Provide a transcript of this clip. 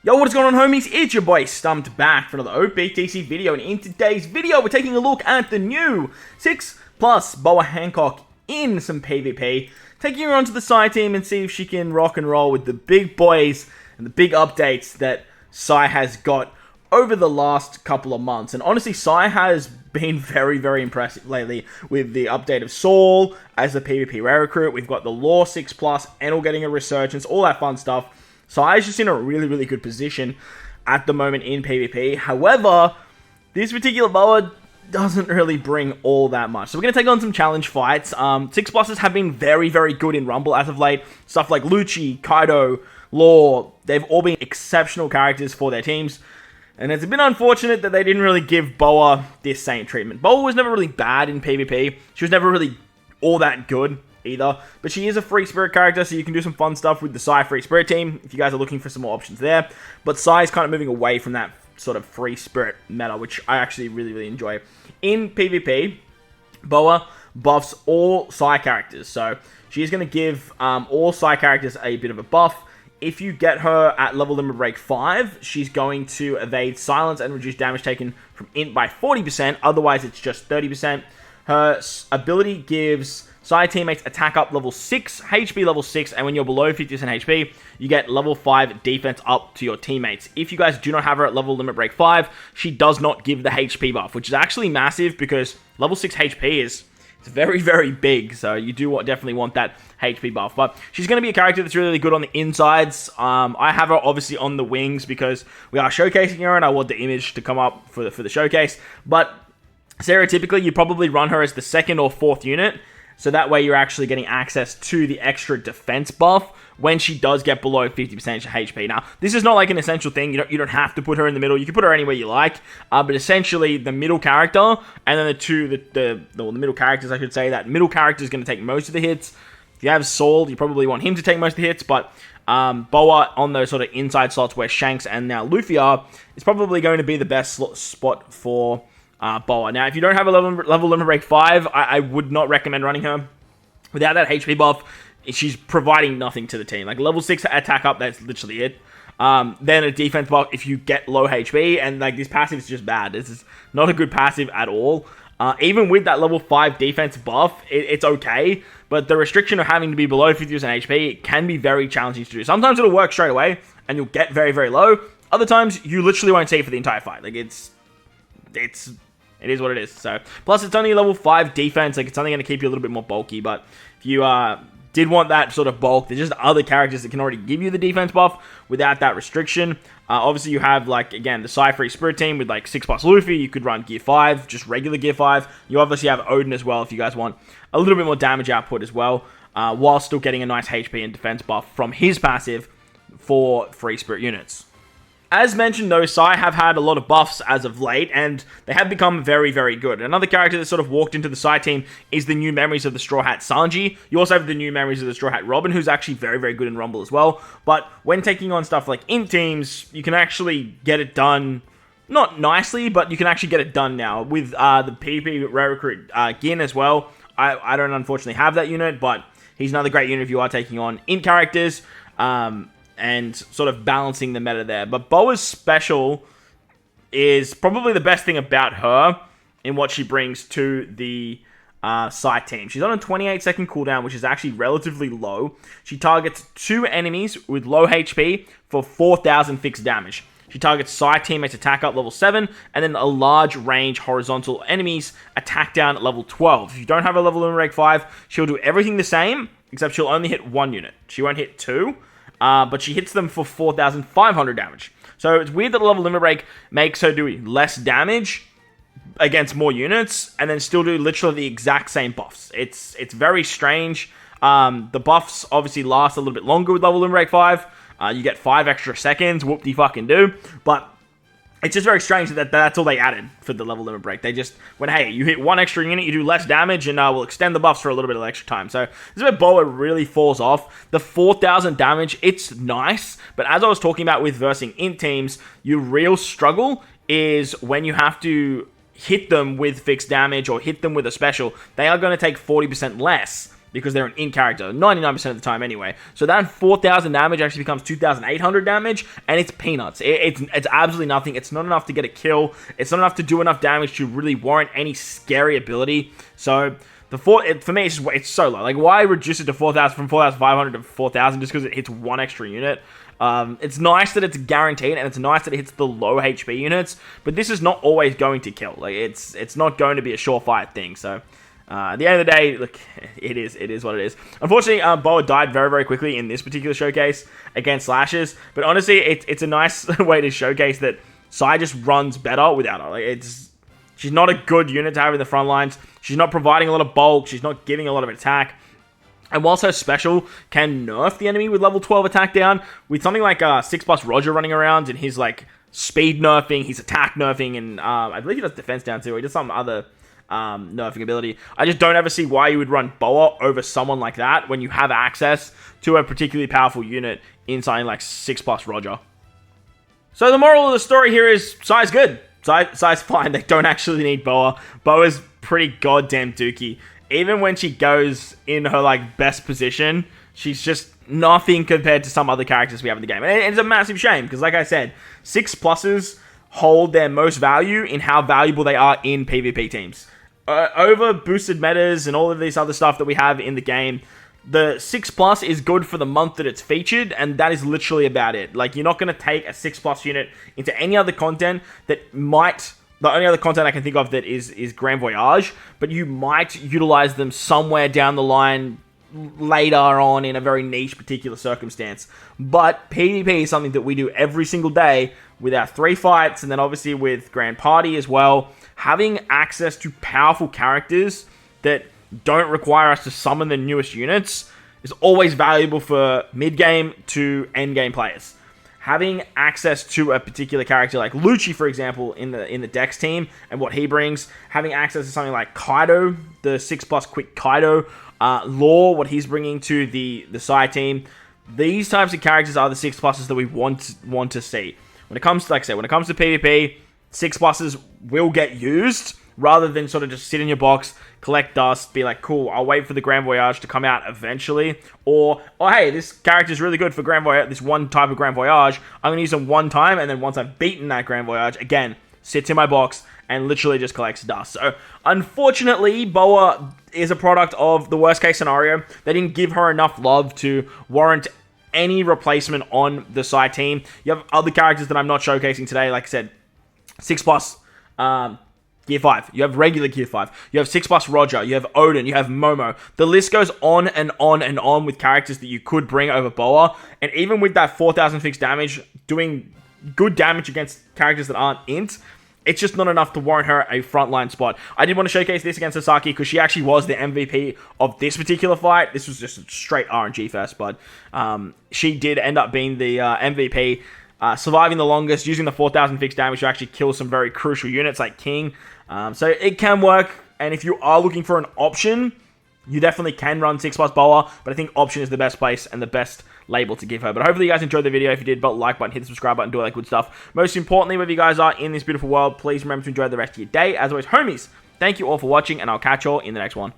Yo, what's going on, homies? It's your boy Stumped back for another OPTC video, and in today's video we're taking a look at the new 6+ BOA Hancock in some PvP, taking her onto the side team and see if she can rock and roll with the big boys and the big updates that Sai has got over the last couple of months. And honestly, Sai has been very impressive lately with the update of Saul as the PvP rare recruit. We've got the Law 6+, and all getting a resurgence, all that fun stuff. Sai's just in a really good position at the moment in PvP. However, this particular BOA doesn't really bring all that much. So we're going to take on some challenge fights. 6+'s have been very good in Rumble as of late. Stuff like Lucci, Kaido, Law, they've all been exceptional characters for their teams. And it's a bit unfortunate that they didn't really give BOA this same treatment. BOA was never really bad in PvP. She was never really all that good either, but she is a free spirit character, so you can do some fun stuff with the Sai free spirit team if you guys are looking for some more options there. But Sai is kind of moving away from that sort of free spirit meta, which I actually really enjoy. In PvP, BOA buffs all Sai characters, so she's going to give all Sai characters a bit of a buff. If you get her at level limit break 5, she's going to evade silence and reduce damage taken from int by 40%, otherwise it's just 30%. Her ability gives Sai teammates attack up level 6, HP level 6, and when you're below 50% HP, you get level 5 defense up to your teammates. If you guys do not have her at level limit break 5, she does not give the HP buff, which is actually massive because level 6 HP is very big, so you do definitely want that HP buff. But she's going to be a character that's really good on the insides. I have her obviously on the wings because we are showcasing her, and I want the image to come up for the showcase. But stereotypically, you probably run her as the 2nd or 4th unit, so that way you're actually getting access to the extra defense buff when she does get below 50% HP. Now, this is not like an essential thing. You don't have to put her in the middle. You can put her anywhere you like. But essentially, the middle character, and then the middle characters, I should say, that middle character is going to take most of the hits. If you have Saul, you probably want him to take most of the hits, but BOA on those sort of inside slots where Shanks and now Luffy are, is probably going to be the best spot for BOA. Now, if you don't have a level limit break 5, I would not recommend running her. Without that HP buff, she's providing nothing to the team. Like, level 6 attack up, that's literally it. Then a defense buff if you get low HP, and like this passive is just bad. This is not a good passive at all. Even with that level 5 defense buff, it's okay, but the restriction of having to be below 50% HP can be very challenging to do. Sometimes it'll work straight away, and you'll get very low. Other times, you literally won't see it for the entire fight. Like, it is what it is. So, plus it's only level 5 defense. Like, it's only going to keep you a little bit more bulky. But if you did want that sort of bulk, there's just other characters that can already give you the defense buff without that restriction. Obviously, you have, like, again, the Sai free spirit team with, like, 6+ Luffy. You could run Gear 5, just regular Gear 5. You obviously have Odin as well if you guys want a little bit more damage output as well, while still getting a nice HP and defense buff from his passive for free spirit units. As mentioned, though, Sai have had a lot of buffs as of late, and they have become very good. Another character that sort of walked into the Sai team is the new memories of the Straw Hat Sanji. You also have the new memories of the Straw Hat Robin, who's actually very good in Rumble as well. But when taking on stuff like Int teams, you can actually get it done, not nicely, but you can actually get it done now with the PvP rare recruit Gin as well. I don't unfortunately have that unit, but he's another great unit if you are taking on Int characters. And sort of balancing the meta there. But BOA's special is probably the best thing about her in what she brings to the Sai team. She's on a 28-second cooldown, which is actually relatively low. She targets 2 enemies with low HP for 4,000 fixed damage. She targets Sai teammates attack up level 7, and then a large range horizontal enemies attack down at level 12. If you don't have a level limit break 5, she'll do everything the same, except she'll only hit 1 unit. She won't hit 2. But she hits them for 4,500 damage. So it's weird that the level limit break makes her do less damage against more units, and then still do literally the exact same buffs. It's very strange. The buffs obviously last a little bit longer with level limit break 5. You get 5 extra seconds, whoop-de-fucking-do. But it's just very strange that that's all they added for the level limit break. They just went, hey, you hit 1 extra unit, you do less damage, and we'll extend the buffs for a little bit of extra time. So this is where BOA really falls off. The 4,000 damage, it's nice, but as I was talking about with versing Int teams, your real struggle is when you have to hit them with fixed damage or hit them with a special. They are going to take 40% less because they're an in character 99% of the time anyway. So that 4,000 damage actually becomes 2,800 damage, and it's peanuts. It's absolutely nothing. It's not enough to get a kill. It's not enough to do enough damage to really warrant any scary ability. So for me, it's so low. Like, why reduce it to 4,000 from 4,500 to 4,000 just because it hits one extra unit? It's nice that it's guaranteed, and it's nice that it hits the low HP units, but this is not always going to kill. Like, it's not going to be a surefire thing. So at the end of the day, look, it is what it is. Unfortunately, BOA died very, very quickly in this particular showcase against Slashes, but honestly, it's a nice way to showcase that Sai just runs better without her. Like, she's not a good unit to have in the front lines. She's not providing a lot of bulk. She's not giving a lot of attack. And whilst her special can nerf the enemy with level 12 attack down, with something like 6+ Roger running around and his like speed nerfing, his attack nerfing, and I believe he does defense down too, or he does some other nerfing ability. I just don't ever see why you would run BOA over someone like that when you have access to a particularly powerful unit in something like 6+ Roger. So the moral of the story here is Sai's good. Sai's fine. They don't actually need BOA. BOA's pretty goddamn dookie. Even when she goes in her like best position, she's just nothing compared to some other characters we have in the game. And it's a massive shame because, like I said, 6+ers hold their most value in how valuable they are in PvP teams. Over boosted metas and all of this other stuff that we have in the game, the 6+ is good for the month that it's featured, and that is literally about it. Like, you're not going to take a 6+ unit into any other content that might... The only other content I can think of that is Grand Voyage, but you might utilize them somewhere down the line later on in a very niche particular circumstance. But PvP is something that we do every single day with our 3 fights, and then obviously with Grand Party as well. Having access to powerful characters that don't require us to summon the newest units is always valuable for mid-game to end-game players. Having access to a particular character like Lucci, for example, in the Dex team and what he brings, having access to something like Kaido, the 6+ quick Kaido, Law, what he's bringing to the Sai team, these types of characters are the 6+ers that we want to see. When it comes to, like I said, when it comes to PvP, 6+ers will get used rather than sort of just sit in your box, collect dust, be like, cool, I'll wait for the Grand Voyage to come out eventually. Or, oh, hey, this character's really good for Grand Voyage, this one type of Grand Voyage. I'm going to use them one time, and then once I've beaten that Grand Voyage, again, sits in my box and literally just collects dust. So, unfortunately, BOA is a product of the worst case scenario. They didn't give her enough love to warrant any replacement on the Sai team. You have other characters that I'm not showcasing today, like I said, 6+, Gear 5. You have regular Gear 5. You have 6+ Roger. You have Odin. You have Momo. The list goes on and on and on with characters that you could bring over BOA. And even with that 4,000 fixed damage, doing good damage against characters that aren't int, it's just not enough to warrant her a frontline spot. I did want to showcase this against Sasaki because she actually was the MVP of this particular fight. This was just a straight RNG fest, but she did end up being the MVP. Surviving the longest, using the 4,000 fixed damage to actually kill some very crucial units like King. So it can work, and if you are looking for an option, you definitely can run 6+ BOA, but I think option is the best place and the best label to give her. But hopefully you guys enjoyed the video. If you did, button like button, hit the subscribe button, do all that good stuff. Most importantly, wherever you guys are in this beautiful world, please remember to enjoy the rest of your day. As always, homies, thank you all for watching, and I'll catch you all in the next one.